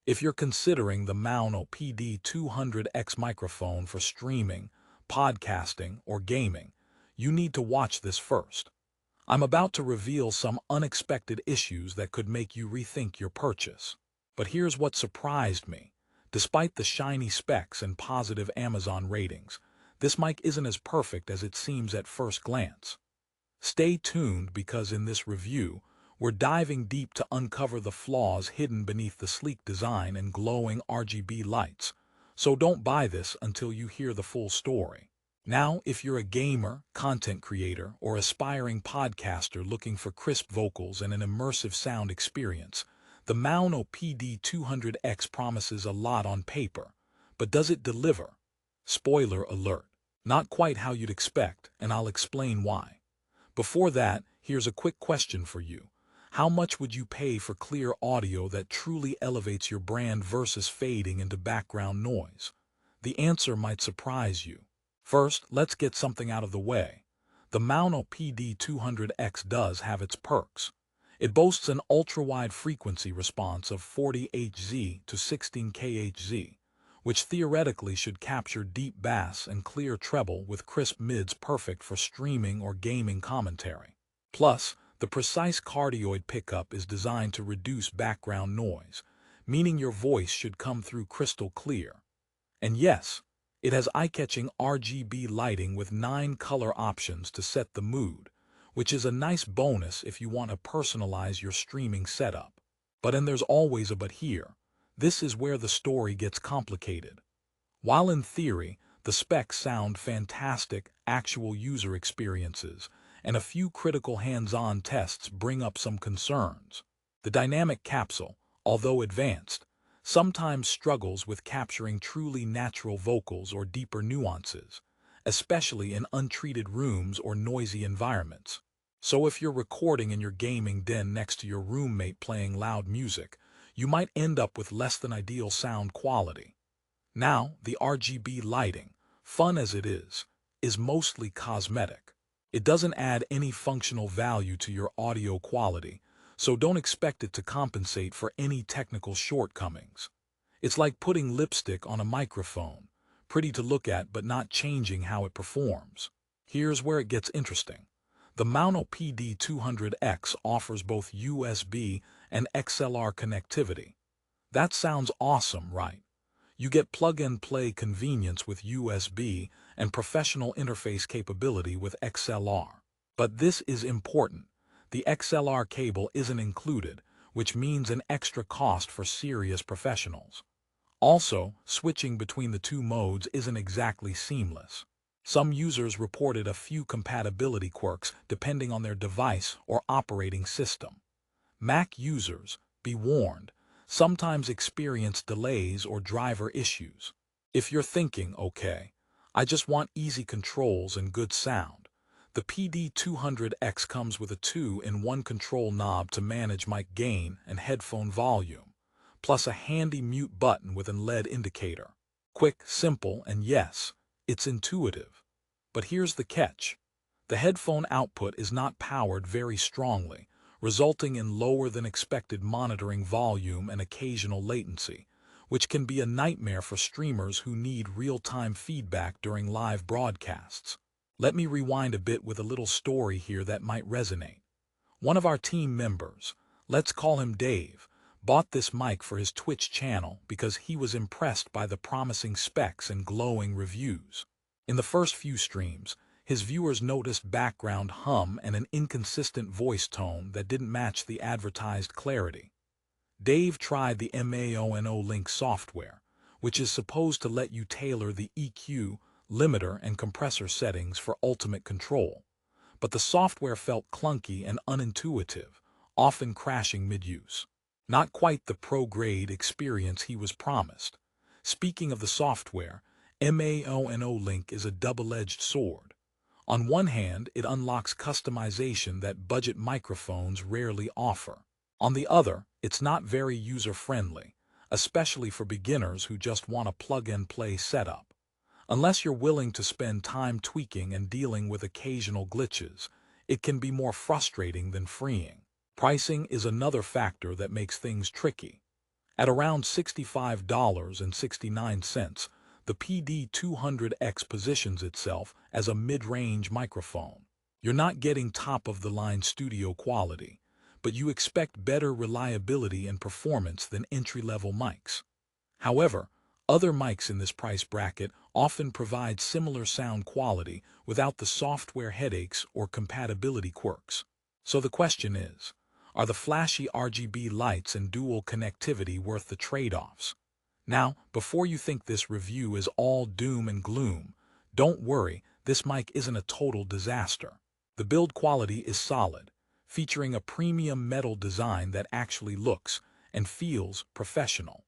If you're considering the Maono PD200X microphone for streaming, podcasting, or gaming, you need to watch this first. I'm about to reveal some unexpected issues that could make you rethink your purchase. But here's what surprised me. Despite the shiny specs and positive Amazon ratings, this mic isn't as perfect as it seems at first glance. Stay tuned because in this review, we're diving deep to uncover the flaws hidden beneath the sleek design and glowing RGB lights. So don't buy this until you hear the full story. Now, if you're a gamer, content creator, or aspiring podcaster looking for crisp vocals and an immersive sound experience, the Maono PD200X promises a lot on paper. But does it deliver? Spoiler alert. Not quite how you'd expect, and I'll explain why. Before that, here's a quick question for you. How much would you pay for clear audio that truly elevates your brand versus fading into background noise? The answer might surprise you. First, let's get something out of the way. The Maono PD200X does have its perks. It boasts an ultra-wide frequency response of 40 Hz to 16 kHz, which theoretically should capture deep bass and clear treble with crisp mids perfect for streaming or gaming commentary. Plus, the precise cardioid pickup is designed to reduce background noise, meaning your voice should come through crystal clear. And yes, it has eye-catching RGB lighting with 9 color options to set the mood, which is a nice bonus if you want to personalize your streaming setup. But and there's always a but here. This is where the story gets complicated. While in theory, the specs sound fantastic, actual user experiences and a few critical hands-on tests bring up some concerns. The dynamic capsule, although advanced, sometimes struggles with capturing truly natural vocals or deeper nuances, especially in untreated rooms or noisy environments. So if you're recording in your gaming den next to your roommate playing loud music, you might end up with less than ideal sound quality. Now, the RGB lighting, fun as it is mostly cosmetic. It doesn't add any functional value to your audio quality, so don't expect it to compensate for any technical shortcomings. It's like putting lipstick on a microphone, pretty to look at but not changing how it performs. Here's where it gets interesting. The Maono PD200X offers both USB and XLR connectivity. That sounds awesome, right? You get plug-and-play convenience with USB and professional interface capability with XLR. But this is important. The XLR cable isn't included, which means an extra cost for serious professionals. Also, switching between the two modes isn't exactly seamless. Some users reported a few compatibility quirks depending on their device or operating system. Mac users, be warned, sometimes experience delays or driver issues. If you're thinking, okay, I just want easy controls and good sound, the PD200X comes with a 2-in-1 control knob to manage mic gain and headphone volume, plus a handy mute button with an LED indicator. Quick, simple, and yes, it's intuitive. But here's the catch. The headphone output is not powered very strongly, resulting in lower than expected monitoring volume and occasional latency, which can be a nightmare for streamers who need real-time feedback during live broadcasts. Let me rewind a bit with a little story here that might resonate. One of our team members, let's call him Dave, bought this mic for his Twitch channel because he was impressed by the promising specs and glowing reviews. In the first few streams, his viewers noticed background hum and an inconsistent voice tone that didn't match the advertised clarity. Dave tried the Maono Link software, which is supposed to let you tailor the EQ, limiter, and compressor settings for ultimate control. But the software felt clunky and unintuitive, often crashing mid-use. Not quite the pro-grade experience he was promised. Speaking of the software, Maono Link is a double-edged sword. On one hand, it unlocks customization that budget microphones rarely offer. On the other, it's not very user-friendly, especially for beginners who just want a plug-and-play setup. Unless you're willing to spend time tweaking and dealing with occasional glitches, it can be more frustrating than freeing. Pricing is another factor that makes things tricky. At around $65.69, the PD200X positions itself as a mid-range microphone. You're not getting top-of-the-line studio quality, but you expect better reliability and performance than entry-level mics. However, other mics in this price bracket often provide similar sound quality without the software headaches or compatibility quirks. So the question is, are the flashy RGB lights and dual connectivity worth the trade-offs? Now, before you think this review is all doom and gloom, don't worry, this mic isn't a total disaster. The build quality is solid, featuring a premium metal design that actually looks and feels professional.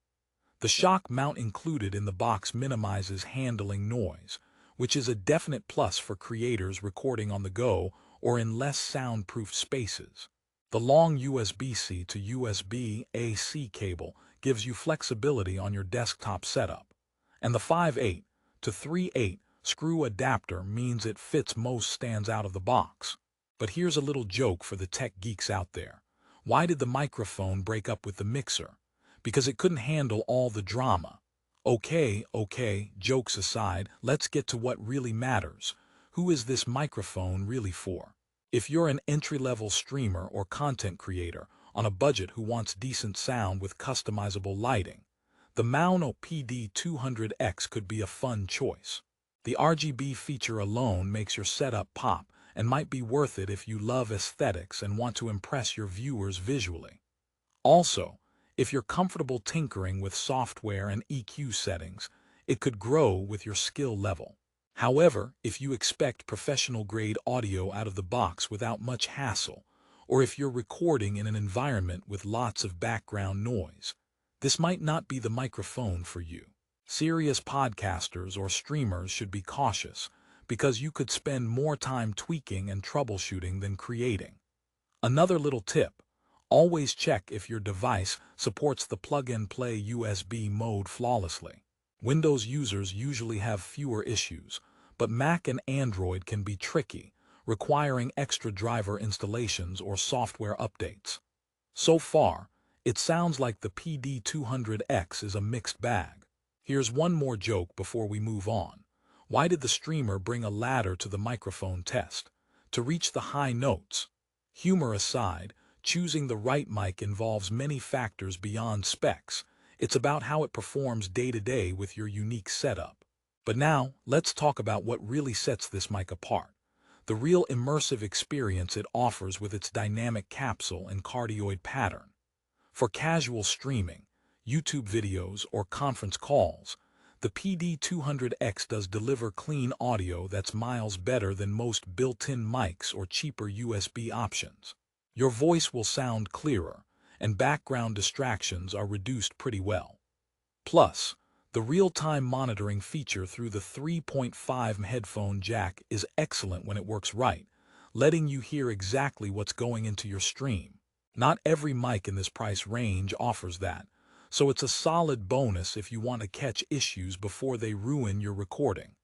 The shock mount included in the box minimizes handling noise, which is a definite plus for creators recording on the go or in less soundproof spaces. The long USB-C to USB-AC cable gives you flexibility on your desktop setup, and the 5/8 to 3/8 screw adapter means it fits most stands out of the box. But here's a little joke for the tech geeks out there. Why did the microphone break up with the mixer? Because it couldn't handle all the drama. Okay, jokes aside, let's get to what really matters. Who is this microphone really for? If you're an entry-level streamer or content creator on a budget who wants decent sound with customizable lighting, the Maono PD200X could be a fun choice. The RGB feature alone makes your setup pop and might be worth it if you love aesthetics and want to impress your viewers visually. Also, if you're comfortable tinkering with software and EQ settings, it could grow with your skill level. However, if you expect professional-grade audio out of the box without much hassle, or if you're recording in an environment with lots of background noise, this might not be the microphone for you. Serious podcasters or streamers should be cautious, because you could spend more time tweaking and troubleshooting than creating. Another little tip: always check if your device supports the plug-and-play USB mode flawlessly. Windows users usually have fewer issues, but Mac and Android can be tricky, requiring extra driver installations or software updates. So far, it sounds like the PD200X is a mixed bag. Here's one more joke before we move on. Why did the streamer bring a ladder to the microphone test? To reach the high notes. Humor aside, choosing the right mic involves many factors beyond specs. It's about how it performs day-to-day with your unique setup. But now, let's talk about what really sets this mic apart. The real immersive experience it offers with its dynamic capsule and cardioid pattern. For casual streaming, YouTube videos, or conference calls, the PD200X does deliver clean audio that's miles better than most built-in mics or cheaper USB options. Your voice will sound clearer, and background distractions are reduced pretty well. Plus, the real-time monitoring feature through the 3.5mm headphone jack is excellent when it works right, letting you hear exactly what's going into your stream. Not every mic in this price range offers that, so it's a solid bonus if you want to catch issues before they ruin your recording.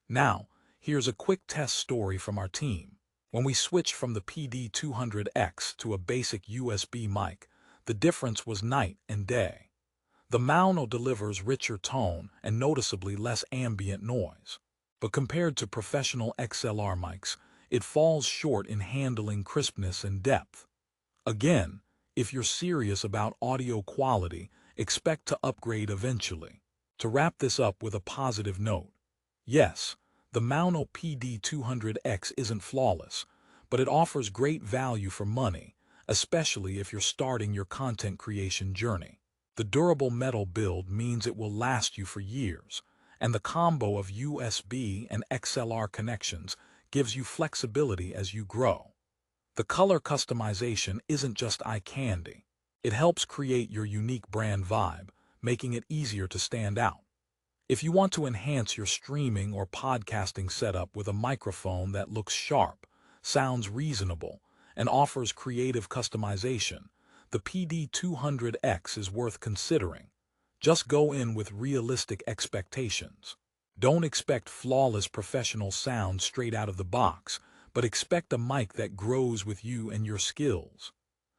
Now, here's a quick test story from our team. When we switched from the PD200X to a basic USB mic, the difference was night and day. The Maono delivers richer tone and noticeably less ambient noise. But compared to professional XLR mics, it falls short in handling crispness and depth. Again, if you're serious about audio quality, expect to upgrade eventually. To wrap this up with a positive note, yes, the Maono PD200X isn't flawless, but it offers great value for money, especially if you're starting your content creation journey. The durable metal build means it will last you for years, and the combo of USB and XLR connections gives you flexibility as you grow. The color customization isn't just eye candy. It helps create your unique brand vibe, making it easier to stand out. If you want to enhance your streaming or podcasting setup with a microphone that looks sharp, sounds reasonable, and offers creative customization, the PD200X is worth considering. Just go in with realistic expectations. Don't expect flawless professional sound straight out of the box, but expect a mic that grows with you and your skills.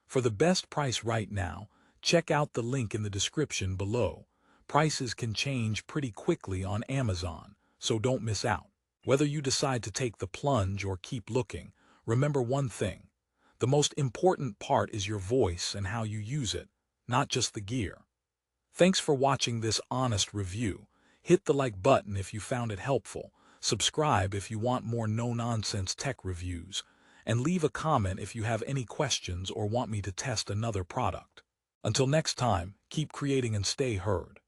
For the best price right now, Check out the link in the description below. Prices can change pretty quickly on Amazon, so don't miss out. Whether you decide to take the plunge or keep looking, remember one thing. The most important part is your voice and how you use it, not just the gear. Thanks for watching this honest review. Hit the like button if you found it helpful, subscribe if you want more no-nonsense tech reviews, and leave a comment if you have any questions or want me to test another product. Until next time, keep creating and stay heard.